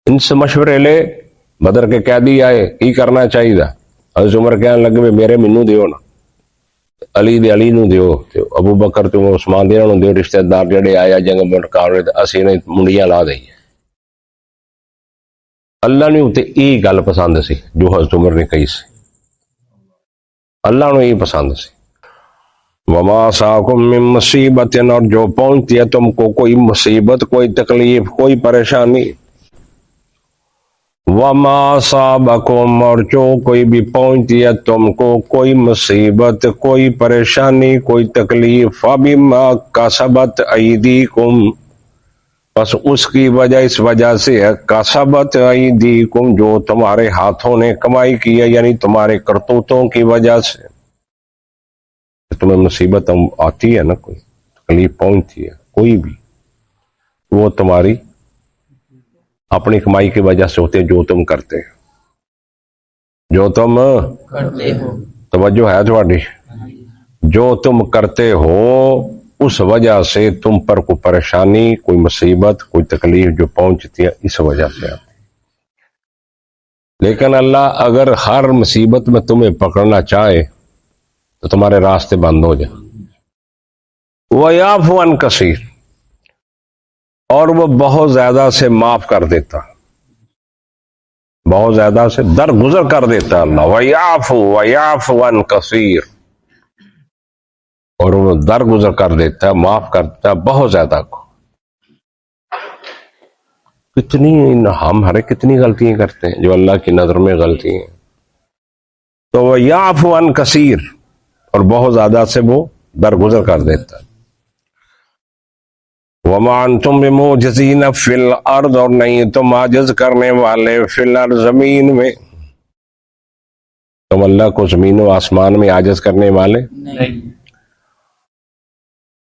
ان سے مشورے لے. بدر کے قیدی آئے کی کرنا چاہیے تھا. حضرت عمر کہنے لگے میرے مینوں دیو نا, علی دے علی نو دیو, ابو بکر تے عثمان دے نو دیو. رشتہ دار جڑے آیا جنگ مٹکاوے اسی نے منڈیاں لا دئی. اللہ نے اتنے یہ گل پسند سی جو حضرت عمر نے کہی سی. اللہ نے یہ پسند سی. وما ساکم من مصیبت, اور جو پہنچتی ہے تم کو کوئی مصیبت, کوئی تکلیف, کوئی پریشانی. وما صابکم, اور جو کوئی بھی پہنچتی ہے تم کو کوئی مصیبت, کوئی پریشانی, کوئی تکلیف. فبما کسبت ایدیکم, بس اس کی وجہ اس وجہ سے ہے. کسبت ایدیکم, جو تمہارے ہاتھوں نے کمائی کی ہے, یعنی تمہارے کرتوتوں کی وجہ سے. تمہیں مصیبت آتی ہے نا, کوئی تکلیف پہنچتی ہے کوئی بھی, وہ تمہاری اپنی کمائی کی وجہ سے ہوتے, جو تم کرتے ہیں, جو تم کرتے ہو. توجہ ہے تھوڑی, جو تم کرتے ہو اس وجہ سے تم پر کوئی پریشانی, کوئی مصیبت, کوئی تکلیف جو پہنچتی ہے اس وجہ سے آتی. لیکن اللہ اگر ہر مصیبت میں تمہیں پکڑنا چاہے تو تمہارے راستے بند ہو جائیں. وَيَعْفُو عَنْ كَثِيرٍ, اور وہ بہت زیادہ سے معاف کر دیتا, بہت زیادہ سے درگزر کر دیتا اللہ. وَيَعْفُو عَنْ كَثِيرٍ, اور وہ درگزر کر دیتا ہے, معاف کرتا ہے بہت زیادہ کو. کتنی ہم ہر کتنی غلطیاں کرتے ہیں جو اللہ کی نظر میں غلطی ہیں. تو وَيَعْفُو عَنْ كَثِيرٍ, اور بہت زیادہ سے وہ درگزر کر دیتا ہے. وَمَا أَنْتُمْ بِمُعْجِزِينَ فِي الْأَرْضِ, اور نہیں تم عاجز کرنے والے فی الارض, زمین میں. تم اللہ کو زمین و آسمان میں عاجز کرنے والے نہیں.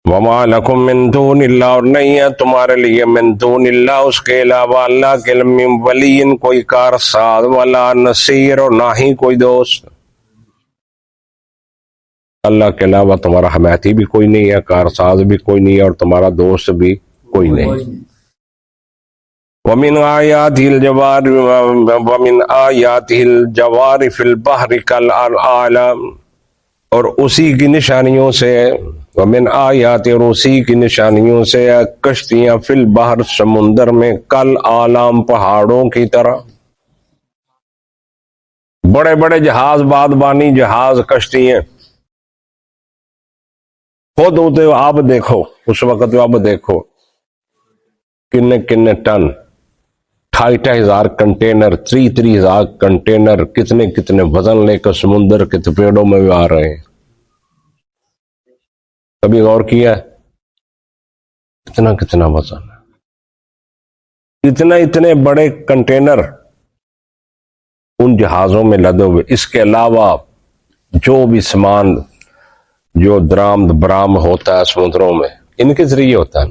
وَمَا لَكُم مِّن دُونِ اللَّهِ, اور نہیں ہے تمہارے لیے من دون اللہ, اس کے علاوہ اللہ کے من ولی, کوئی کارساز, ولا نصیر, اور نہ ہی کوئی دوست. اللہ کے علاوہ تمہارا حمایتی بھی کوئی نہیں ہے, کارساز بھی کوئی نہیں ہے, اور تمہارا دوست بھی کوئی نہیں. وَمِنْ آيَاتِهِ الْجَوَارِ فِي الْبَحْرِ كَالْأَعْلَامِ, اور اسی کی نشانیوں سے, وَمِنْ آيَاتِهِ, اور اسی کی نشانیوں سے کشتیاں, فی البحر, سمندر میں, کالأعلام, پہاڑوں کی طرح. بڑے بڑے جہاز, بادبانی جہاز, کشتیاں خود ہوتے ہو. آپ دیکھو اس وقت, آپ دیکھو کنے کنے ٹن, 28,000 کنٹینر, 33,000 کنٹینر, کتنے کتنے وزن لے کر سمندر کے تپیڑوں میں بھی آ رہے ہیں. کبھی غور کیا ہے کتنا کتنا وزن ہے, اتنے بڑے کنٹینر ان جہازوں میں لدے ہوئے. اس کے علاوہ جو بھی سامان جو درامد برام ہوتا ہے سمندروں میں, ان کے ذریعے ہوتا ہے.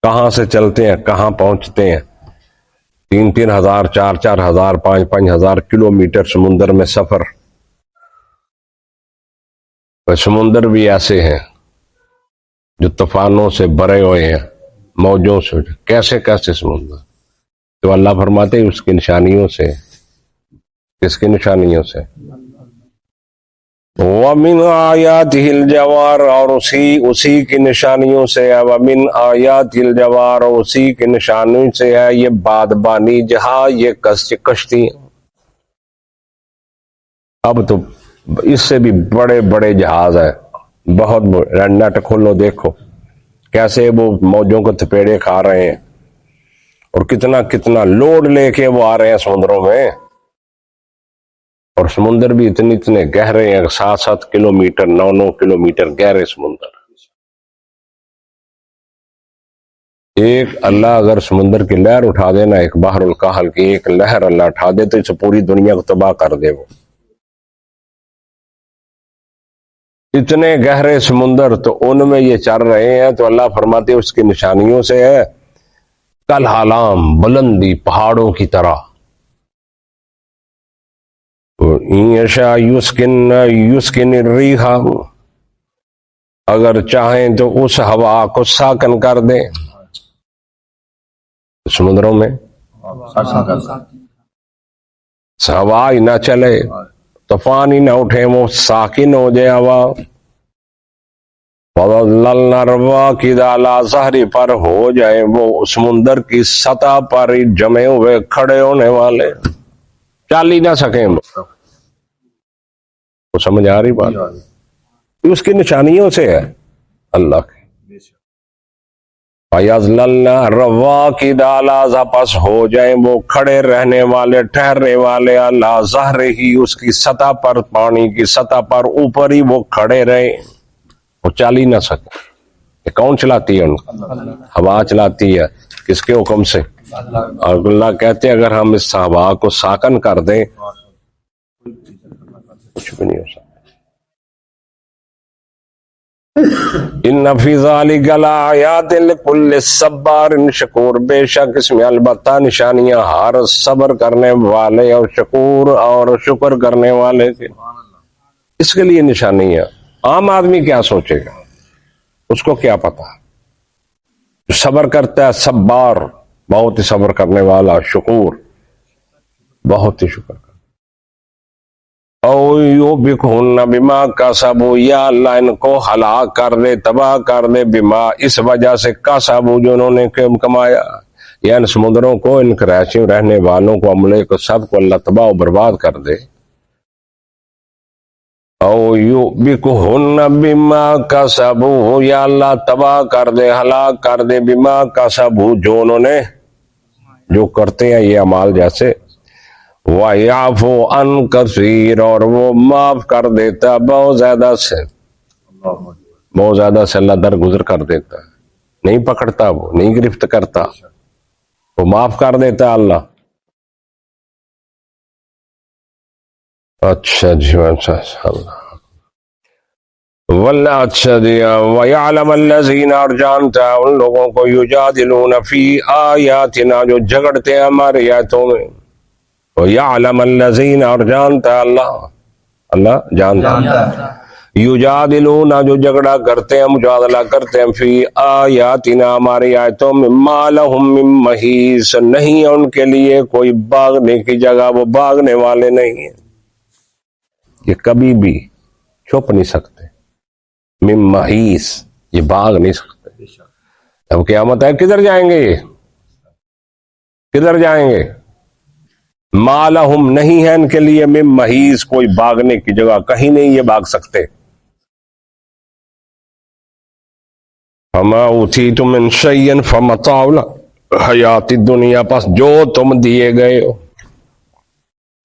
کہاں سے چلتے ہیں کہاں پہنچتے ہیں. 3,000 4,000 5,000 کلومیٹر سمندر میں سفر. سمندر بھی ایسے ہیں جو طوفانوں سے بھرے ہوئے ہیں, موجوں سے, کیسے کیسے سمندر. تو اللہ فرماتے ہیں اس کی نشانیوں سے. کس کی نشانیوں سے؟ وَمِنْ آيَاتِهِ الْجَوَارِ, اور اسی کی نشانیوں سے ہے. وَمِنْ آيَاتِهِ الْجَوَارِ, اور اسی کی نشانیوں سے ہے یہ بادبانی جہاز, یہ کشتی. اب تو اس سے بھی بڑے بڑے جہاز ہیں, بہت نیٹ کھولو دیکھو کیسے وہ موجوں کو تپیڑے کھا رہے ہیں, اور کتنا کتنا لوڈ لے کے وہ آ رہے ہیں سمندروں میں. اور سمندر بھی اتنے گہرے ہیں, 7 کلومیٹر 9 کلومیٹر گہرے سمندر. ایک اللہ اگر سمندر کی لہر اٹھا دینا, ایک بحر الکاہل کی ایک لہر اللہ اٹھا دے تو اسے پوری دنیا کو تباہ کر دے. وہ اتنے گہرے سمندر, تو ان میں یہ چل رہے ہیں. تو اللہ فرماتے اس کی نشانیوں سے ہے کالأعلام, بلندی پہاڑوں کی طرح. یشاء یسکن الریح, اگر چاہیں تو اس ہوا کو ساکن کر دیں. سمندروں میں ہوا ہی نہ چلے، طوفان ہی نہ اٹھے، وہ ساکن ہو جائے ہوا، وَظَلَّلْنَا الرَّوَاكِدَ عَلَى ظَهْرِ پر ہو جائے وہ سمندر کی سطح پر ہی جمے ہوئے کھڑے ہونے والے، چل ہی نہ سکیں وہ سمجھ آ رہی بات؟ یہ اس کی نشانیوں سے ہے اللہ کی۔ فَيَظْلَلْنَا الرَّوَاكِدَ عَلَى پس ہو جائیں وہ کھڑے رہنے والے، ٹھہرنے والے، عَلَى ظَهْرِهِ اس کی سطح پر، پانی کی سطح پر اوپر ہی وہ کھڑے رہے، وہ چل ہی نہ سکے۔ یہ کون چلاتی ہے ان کو؟ ہوا چلاتی ہے، کس کے حکم سے؟ اور اللہ کہتے ہیں اگر ہم اس ہوا کو ساکن کر دیں کچھ بھی نہیں ہو سکتا۔ ان فی ذلک لآیات لکل صبار شکور، بے شک اس میں البتہ نشانیاں ہر صبر کرنے والے اور شکور اور شکر کرنے والے کے، اس کے لیے نشانیاں۔ عام آدمی کیا سوچے گا، اس کو کیا پتا؟ صبر کرتا ہے صبار، بہت ہی صبر کرنے والا، شکور بہت ہی شکر کرتا۔ او یوبکہن بما کسبوا، یا اللہ ان کو ہلاک کر دے، تباہ کر دے، بما اس وجہ سے کسبوا جو انہوں نے کمایا، یعنی سمندروں کو، ان کراچیوں رہنے والوں کو، عملے کو، سب کو اللہ تباہ و برباد کر دے۔ او یوبکہن بما کسبوا، یا اللہ تباہ کر دے، ہلاک کر دے، بما کسبوا جو انہوں نے، جو کرتے ہیں یہ اعمال جیسے، وَيَعْفُو عَنْ كَثِيرٍ اور وہ معاف کر دیتا بہت زیادہ سے، بہت زیادہ سے اللہ درگزر کر دیتا ہے، نہیں پکڑتا، وہ نہیں گرفت کرتا، وہ معاف کر دیتا اللہ۔ اچھا جی، اچھا اللہ واللہ، اچھا جی، وَيَعْلَمَ الَّذِينَ اور جانتا ہے ان لوگوں کو، يُجَادِلُونَ فِي آيَاتِنَا جو جھگڑتے ہیں ہماری آیتوں میں، وَيَعْلَمَ الَّذِينَ اور جانتا ہے اللہ جانتا ہے، یجادلون جو جھگڑا کرتے ہیں، مجادلہ کرتے ہیں، فی آیاتنا ہماری آیتوں میں، ما لہم من محیص نہیں ہے ان کے لیے کوئی بھاگنے کی جگہ، وہ بھاگنے والے نہیں ہیں، یہ کبھی بھی چھپ نہیں سکتے، من محیص یہ بھاگ نہیں سکتے۔ اب قیامت ہے، کدھر جائیں گے، یہ کدھر جائیں گے؟ ما لہم نہیں ہے ان کے لیے من محیص کوئی بھاگنے کی جگہ، کہیں نہیں یہ بھاگ سکتے۔ فما اوتیتم من شیء فمتاع الحیات الدنیا پس جو تم دیے گئے ہو،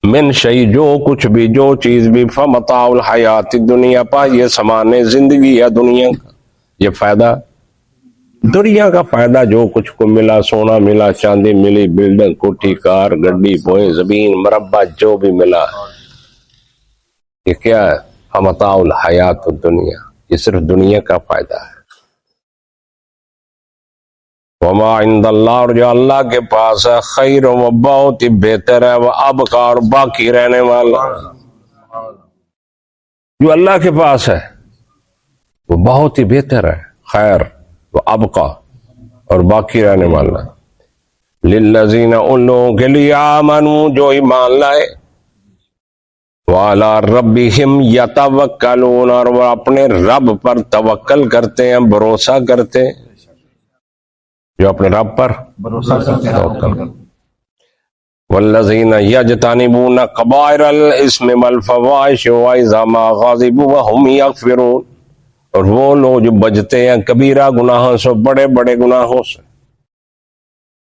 من شیء جو کچھ بھی، جو چیز بھی، فمتاع الحیات الدنیا پس یہ سامان زندگی ہے دنیا کا، یہ فائدہ دنیا کا فائدہ جو کچھ کو ملا، سونا ملا، چاندی ملی، بلڈنگ، کوٹھی، کار، گڈی، بوئیں، زمین، مربع جو بھی ملا، یہ کیا ہے؟ فمتاع الحیات الدنیا، یہ صرف دنیا کا فائدہ ہے۔ وما عند اللہ اور جو اللہ کے پاس ہے، خیر و بہت ہی بہتر ہے، وہ ابقا اور باقی رہنے والا، جو اللہ کے پاس ہے وہ بہت ہی بہتر ہے، خیر و ابقا اور باقی رہنے والا، للذین ان لوگوں کے لیے، آمنوا جو ایمان لائے، وعلی ربہم یتوکلون اور وہ اپنے رب پر توکل کرتے ہیں، بھروسہ کرتے ہیں، جو اپنے رب پر توکل کرتے۔ والذین یجتنبون کبائر الاثم والفواحش واذا ما غضبوا وهم یغفرون اور وہ لوگ جو بچتے ہیں کبیرہ گناہوں سے، بڑے بڑے گناہوں سے،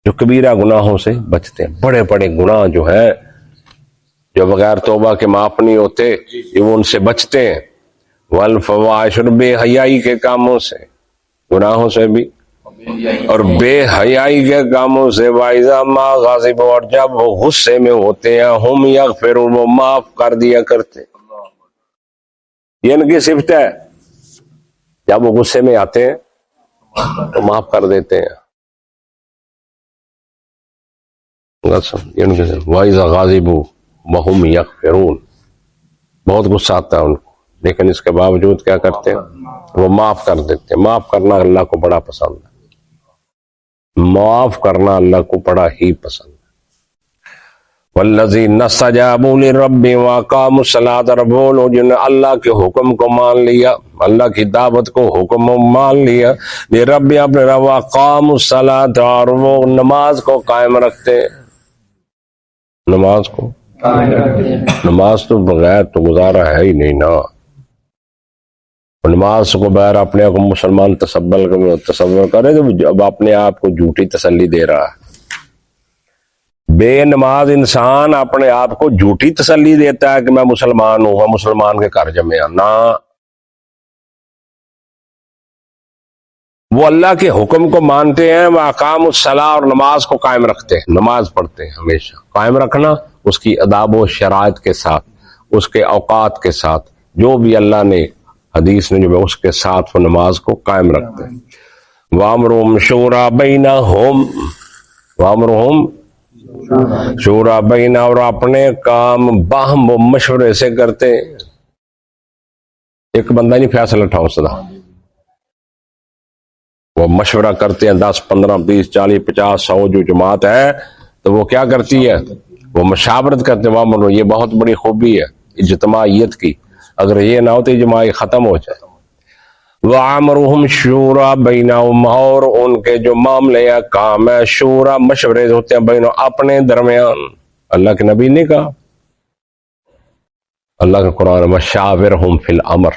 جو کبیرہ گناہوں سے بچتے ہیں، بڑے بڑے گناہ جو ہیں جو بغیر توبہ کے معاف نہیں ہوتے، یہ وہ ان سے بچتے ہیں، والفواحش اور بے حیائی کے کاموں سے، گناہوں سے بھی اور بے حیائی کے کاموں سے، وَإِذَا مَا غَضِبُوا اور جب وہ غصے میں ہوتے ہیں، ہم یغفرون وہ معاف کر دیا کرتے، یہ ان کی صفت ہے، جب وہ غصے میں آتے ہیں تو معاف کر دیتے ہیں۔ وَإِذَا غَضِبُوا وَهُمْ يَغْفِرُونَ بہت غصہ آتا ہے ان کو، لیکن اس کے باوجود کیا کرتے ہیں؟ وہ معاف کر دیتے ہیں۔ معاف کرنا اللہ کو بڑا پسند ہے۔ معاف کرنا اللہ کو بڑا ہی پسند ہے۔ والذین استجابوا لرب واقاموا الصلاۃ، اور وہ لوگ جنہوں نے اللہ کے حکم کو مان لیا، اللہ کی دعوت کو حکم مان لیا، لرب اپنے رب، واقاموا الصلاۃ، اور وہ نماز کو قائم رکھتے ہیں۔ نماز کو نماز تو بغیر تو گزارا ہے ہی نہیں نا۔ نماز کو بغیر اپنے آپ کو مسلمان تصور کرے تو اب اپنے آپ کو جھوٹی تسلی دے رہا ہے۔ بے نماز انسان اپنے آپ کو جھوٹی تسلی دیتا ہے کہ میں مسلمان ہوں، مسلمان کے گھر جمع نہ، وہ اللہ کے حکم کو مانتے ہیں، وہ اقام الصلاۃ، اور نماز کو قائم رکھتے ہیں، نماز پڑھتے ہیں۔ ہمیشہ قائم رکھنا اس کی آداب و شرائط کے ساتھ، اس کے اوقات کے ساتھ، جو بھی اللہ نے حدیث نے جو اس کے ساتھ وہ نماز کو قائم رکھتے ہیں۔ وَأَمْرُهُمْ شُورَىٰ بَيْنَهُمْ، وَأَمْرُهُمْ شُورَىٰ بَيْنَهُمْ، اور اپنے کام باہم و مشورے سے کرتے ہیں۔ ایک بندہ نہیں فیصلہ ٹھوک سکتا، وہ مشورہ کرتے ہیں، 10 15 20 40 50 100 جو جماعت ہے تو وہ کیا کرتی ہے، وہ مشاورت کرتے ہیں۔ وامر، یہ بہت بڑی خوبی ہے اجتماعیت کی، اگر یہ نہ ہو تو اجتماعی ختم ہو جائے۔ وَأَمْرُهُمْ شُورَىٰ بَيْنَهُمْ، اور ان کے جو معاملے یا کام ہے، شورا مشورے ہوتے ہیں، بینہم اپنے درمیان۔ اللہ کے نبی نے کہا، اللہ کا قرآن، وَشَاوِرْهُمْ فِي الْأَمْرِ،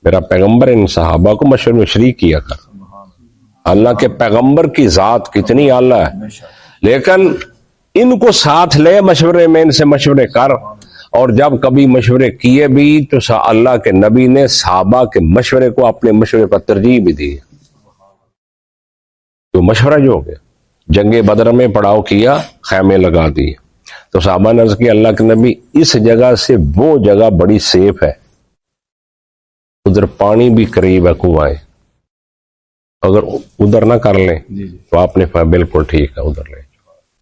میرا پیغمبر ان صحابہ کو مشورے میں شریک کیا کر۔ اللہ کے پیغمبر کی ذات کتنی اعلیٰ ہے، لیکن ان کو ساتھ لے مشورے میں، ان سے مشورے کر۔ اور جب کبھی مشورے کیے بھی تو اللہ کے نبی نے صحابہ کے مشورے کو اپنے مشورے پر ترجیح بھی دی۔ تو مشورہ جو ہو گیا، جنگ بدر میں پڑاؤ کیا، خیمے لگا دیے، تو صحابہ نے عرض کیا اللہ کے نبی اس جگہ سے وہ جگہ بڑی سیف ہے، ادھر پانی بھی قریب ہے، کنویں، اگر ادھر نہ کر لیں تو آپ نے کہا بالکل ٹھیک ہے ادھر لے۔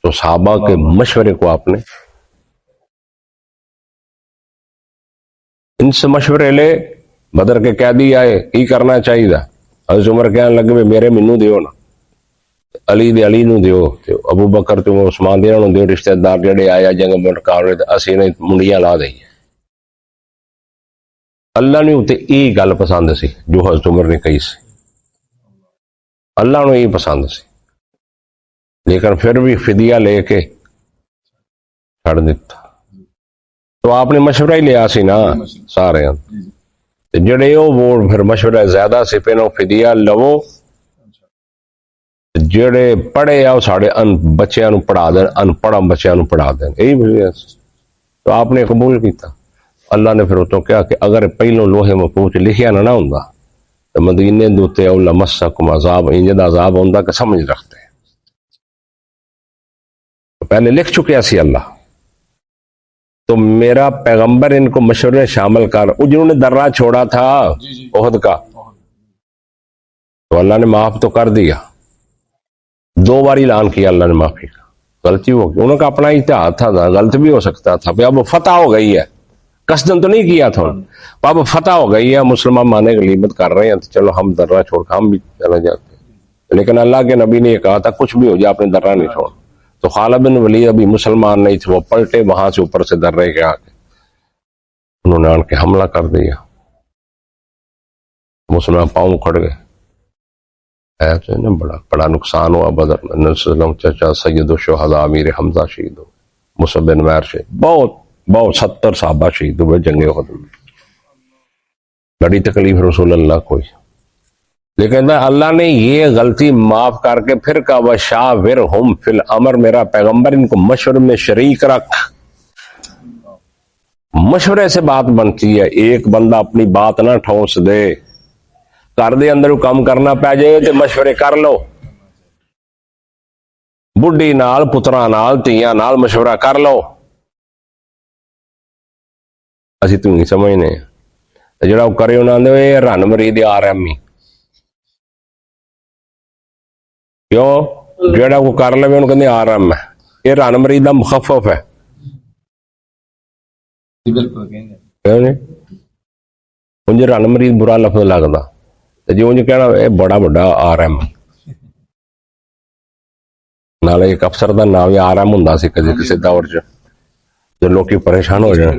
تو صحابہ کے مشورے کو آپ نے ان سے مشورے لے۔ بدر کے قیدی آئے، کی کرنا چاہیے تھا؟ حضرت عمر کہنے لگے میرے مینوں دیو نا، علی نو دیو، ابو بکر تے عثمان دے نو دیو، رشتہ دار جڑے آیا جنگ میں کار اسی نے منڈیاں لا دئی۔ اللہ نے تے یہ گل پسند سی جو حضرت عمر نے کہی سی، اللہ نے یہ پسند سی، لیکن پھر بھی فدیہ لے کے چھڑ دیتا۔ تو آپ نے مشورہ ہی لیا سی نا سارے، جڑے وہ پھر مشورہ زیادہ سے پہنو فدیہ لو، جڑے پڑھے آؤ ساڑھے بچیاں نو پڑھا دیں، ان پڑھا بچیاں نو پڑھا دیں، یہی وجہ سے تو آپ نے قبول کیتا۔ اللہ نے پھر تو کیا کہ اگر پہلوں لوہے محفوظ لکھیا نہ ہوندا تو مدینے دوتے اولا مسکم عذاب، انجد عذاب ہوندا کہ سمجھ رکھتے، پہلے لکھ چکے سی اللہ۔ تو میرا پیغمبر ان کو مشورے شامل کر، جنہوں نے درہ چھوڑا تھا احد کا، تو اللہ نے معاف تو کر دیا، 2 بار اعلان کیا اللہ نے معافی کا، غلطی ہو گئی، انہوں کا اپنا اتحاد تھا، غلط بھی ہو سکتا تھا، اب فتح ہو گئی ہے، قصدن تو نہیں کیا تھا، اب فتح ہو گئی ہے، مسلمان مانے غیبت کر رہے ہیں، تو چلو ہم درہ چھوڑ کے ہم بھی چلے جاتے ہیں۔ لیکن اللہ کے نبی نے یہ کہا تھا کچھ بھی ہو جائے اپنے درہ نہیں چھوڑ۔ تو خالد بن ولید ابھی مسلمان نہیں تھے، وہ پلٹے وہاں سے اوپر سے درے کے آ کے انہوں نے آن کے حملہ کر دیا، مسلمان پاؤں کھڑ گئے، ایسے نا بڑا نقصان ہوا بدر میں۔ نبی صلی اللہ علیہ وسلم چچا سید الشہداء امیر حمزہ شہید ہو، مصعب بن عمیر شہید، بہت 70 صحابہ شہید ہوئے جنگ احد میں، بڑی تکلیف رسول اللہ کو۔ لیکن اللہ نے یہ غلطی معاف کر کے پھر کہا وَشَاوِرْهُمْ فِي الْأَمْرِ، میرا پیغمبر ان کو مشورے میں شریک رکھ۔ مشورے سے بات بنتی ہے، ایک بندہ اپنی بات نہ ٹھوس دے، گھر دے اندر کام کرنا پہ جائے تو مشورے کر لو، بڈھی نال پتراں نال تیاں نال مشورہ کر لو۔ اسی تو نہیں سمجھنے جڑا کرے انہوں نے رن مرید RME، کیوں جڑا کو کر لے انہوں کہتے RM ہے، یہ رن مرید مخفف ہے، انجھے رن مرید برا لفظ لگتا، جی انجھے کہنا یہ بڑا بڑا RM ਨਾਲੇ ਇੱਕ ਅਫਸਰ ਦਾ ਨਾਮ ਹੀ ਆਰਾਮ ਹੁੰਦਾ ਸੀ ਕਦੇ ਕਿਸੇ ਦੌਰ 'ਚ, ਜੋ ਲੋਕੀ ਪਰੇਸ਼ਾਨ ਹੋ ਜਾਣ,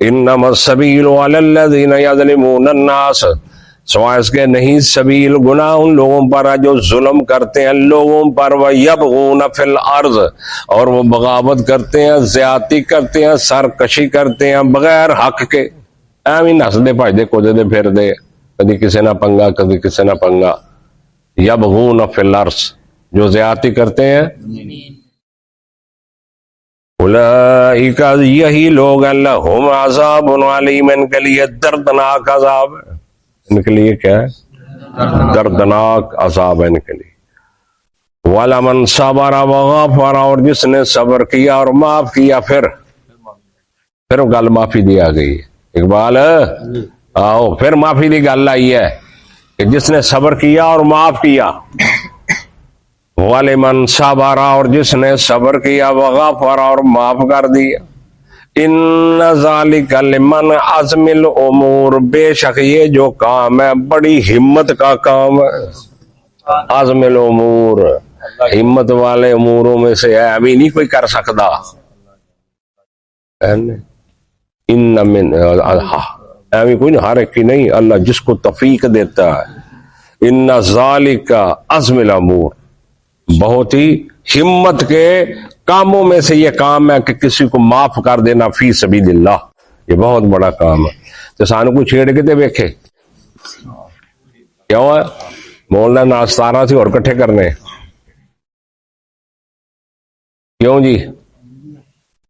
انما السبیل علی الذین یظلمون الناس، سوائے اس کے نہیں سبیل گناہ ان لوگوں پر ہے جو ظلم کرتے ہیں لوگوں پر، وَيَبْغُونَ فِي الْأَرْضِ، اور وہ بغاوت کرتے ہیں، زیادتی کرتے ہیں، سرکشی کرتے ہیں بغیر حق کے، ایویں نسدے بھجدے کودے پھر دے، کدی کسی نہ پنگا کدی کسی نہ پنگا۔ یبغون فی الارض، جو زیادتی کرتے ہیں، اولئک، یہی لوگ ہیں، لہم عذاب علیم، ان کے لیے دردناک عذاب ہے، ان کے لیے کیا ہے؟ دردناک عذاب ہے ان کے لیے۔ وَلَمَنْ صَبَرَ وَغَفَرَ، اور جس نے صبر کیا اور معاف کیا، پھر گل معافی دی آ گئی ہے اقبال، آؤ پھر معافی دی گل آئی ہے کہ جس نے صبر کیا اور معاف کیا۔ وَلِمَنْ صَبَرَ، اور جس نے صبر کیا، وَغَفَرَ، اور معاف کر دیا۔ ان ذالک لمن عزم الامور، بے شک یہ جو کام ہے بڑی ہمت کا کام ہے۔ عزم الامور، ہمت والے اموروں میں سے ہے، ابھی نہیں کوئی کر سکتا۔ ان من، ابھی کوئی ہر ایک کی نہیں، اللہ جس کو توفیق دیتا ہے۔ ان ذالک عزم الامور، بہت ہی ہمت کے کاموں میں سے یہ کام ہے کہ کسی کو معاف کر دینا فی سبیل اللہ، یہ بہت بڑا کام ہے۔ تو سانو کوئی چھیڑ کے تے ویکھے کیوں ہے؟ مولانا 17 سے اور کٹھے کرنے کیوں جی؟